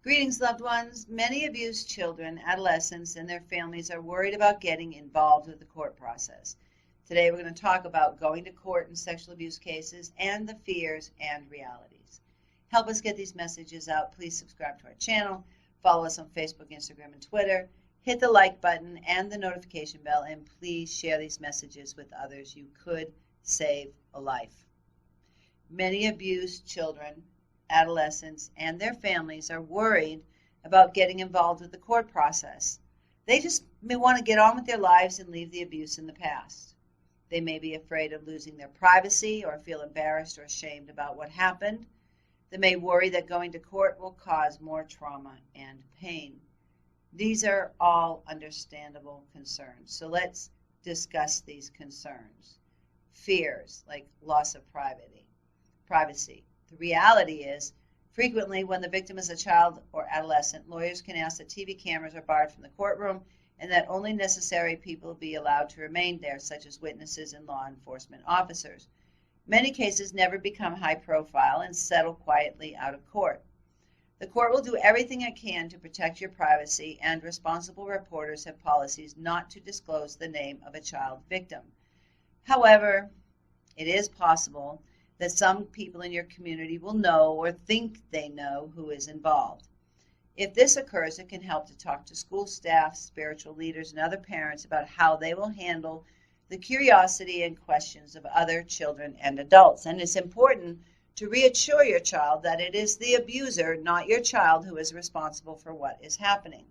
Greetings, loved ones. Many abused children, adolescents, and their families are worried about getting involved with the court process. Today we're going to talk about going to court in sexual abuse cases and the fears and realities. Help us get these messages out. Please subscribe to our channel, follow us on Facebook, Instagram, and Twitter, hit the like button and the notification bell, and please share these messages with others. You could save a life. Many abused children, adolescents, and their families are worried about getting involved with the court process. They just may want to get on with their lives and leave the abuse in the past. They may be afraid of losing their privacy or feel embarrassed or ashamed about what happened. They may worry that going to court will cause more trauma and pain. These are all understandable concerns. So let's discuss these concerns. Fears like loss of privacy. The reality is, frequently when the victim is a child or adolescent, lawyers can ask that TV cameras are barred from the courtroom and that only necessary people be allowed to remain there, such as witnesses and law enforcement officers. Many cases never become high profile and settle quietly out of court. The court will do everything it can to protect your privacy, and responsible reporters have policies not to disclose the name of a child victim. However, it is possible that some people in your community will know or think they know who is involved. If this occurs, it can help to talk to school staff, spiritual leaders, and other parents about how they will handle the curiosity and questions of other children and adults. And it's important to reassure your child that it is the abuser, not your child, who is responsible for what is happening.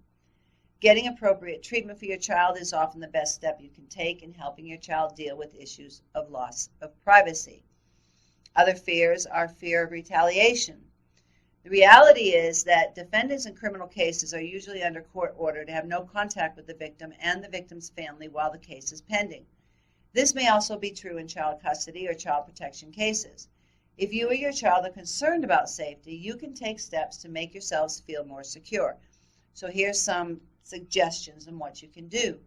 Getting appropriate treatment for your child is often the best step you can take in helping your child deal with issues of loss of privacy. Other fears are fear of retaliation. The reality is that defendants in criminal cases are usually under court order to have no contact with the victim and the victim's family while the case is pending. This may also be true in child custody or child protection cases. If you or your child are concerned about safety, you can take steps to make yourselves feel more secure. So here's some suggestions on what you can do.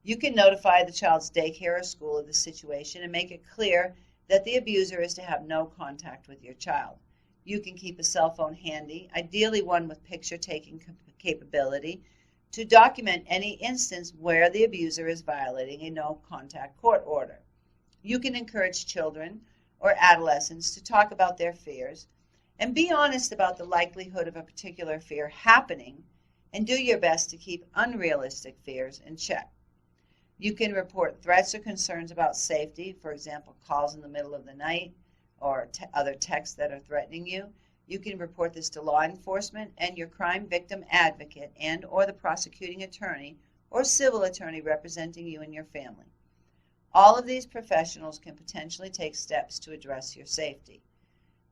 You can notify the child's daycare or school of the situation and make it clear that the abuser is to have no contact with your child. You can keep a cell phone handy, ideally one with picture-taking capability, to document any instance where the abuser is violating a no-contact court order. You can encourage children or adolescents to talk about their fears and be honest about the likelihood of a particular fear happening, and do your best to keep unrealistic fears in check. You can report threats or concerns about safety, for example, calls in the middle of the night or other texts that are threatening you. You can report this to law enforcement and your crime victim advocate and or the prosecuting attorney or civil attorney representing you and your family. All of these professionals can potentially take steps to address your safety.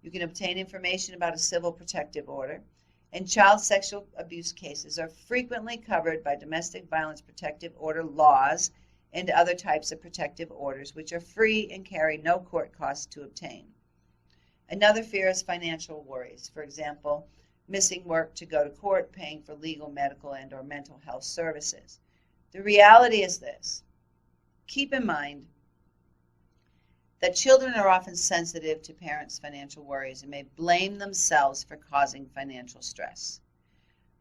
You can obtain information about a civil protective order, and child sexual abuse cases are frequently covered by domestic violence protective order laws and other types of protective orders, which are free and carry no court costs to obtain. Another fear is financial worries. For example, missing work to go to court, paying for legal, medical, and or mental health services. The reality is this. Keep in mind that children are often sensitive to parents' financial worries and may blame themselves for causing financial stress.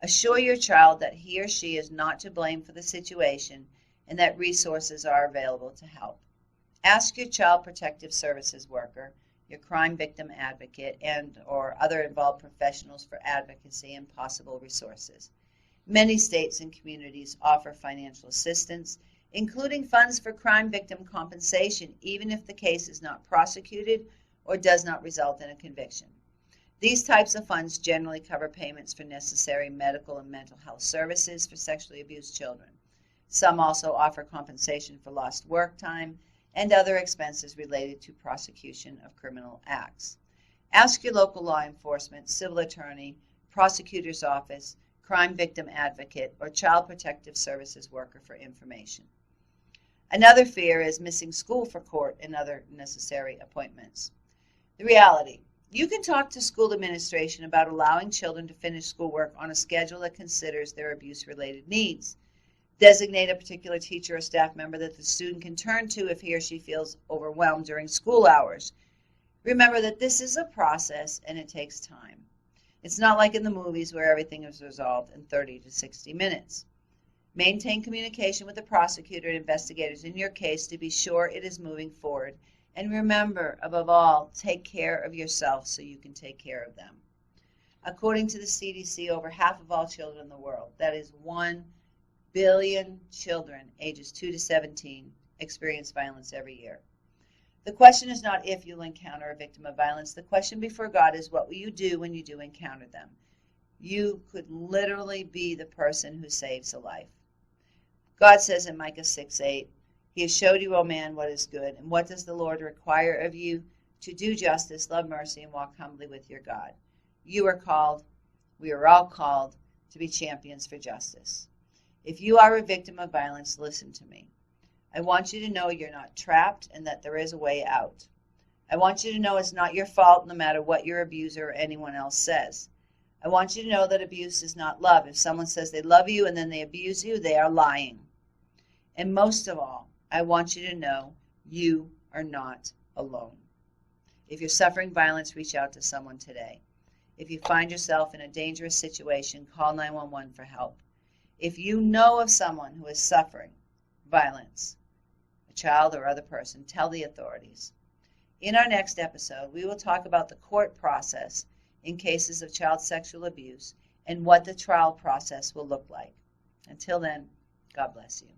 Assure your child that he or she is not to blame for the situation and that resources are available to help. Ask your child protective services worker, your crime victim advocate, and or other involved professionals for advocacy and possible resources. Many states and communities offer financial assistance, including funds for crime victim compensation, even if the case is not prosecuted or does not result in a conviction. These types of funds generally cover payments for necessary medical and mental health services for sexually abused children. Some also offer compensation for lost work time and other expenses related to prosecution of criminal acts. Ask your local law enforcement, civil attorney, prosecutor's office, crime victim advocate, or child protective services worker for information. Another fear is missing school for court and other necessary appointments. The reality: you can talk to school administration about allowing children to finish schoolwork on a schedule that considers their abuse-related needs. Designate a particular teacher or staff member that the student can turn to if he or she feels overwhelmed during school hours. Remember that this is a process and it takes time. It's not like in the movies where everything is resolved in 30 to 60 minutes. Maintain communication with the prosecutor and investigators in your case to be sure it is moving forward. And remember, above all, take care of yourself so you can take care of them. According to the CDC, over half of all children in the world, that is 1 billion children ages 2 to 17, experience violence every year. The question is not if you'll encounter a victim of violence. The question before God is, what will you do when you do encounter them? You could literally be the person who saves a life. God says in Micah 6:8, He has showed you, O man, what is good. And what does the Lord require of you? To do justice, love mercy, and walk humbly with your God. You are called, we are all called, to be champions for justice. If you are a victim of violence, listen to me. I want you to know you're not trapped and that there is a way out. I want you to know it's not your fault no matter what your abuser or anyone else says. I want you to know that abuse is not love. If someone says they love you and then they abuse you, they are lying. And most of all, I want you to know you are not alone. If you're suffering violence, reach out to someone today. If you find yourself in a dangerous situation, call 911 for help. If you know of someone who is suffering violence, a child or other person, tell the authorities. In our next episode, we will talk about the court process in cases of child sexual abuse and what the trial process will look like. Until then, God bless you.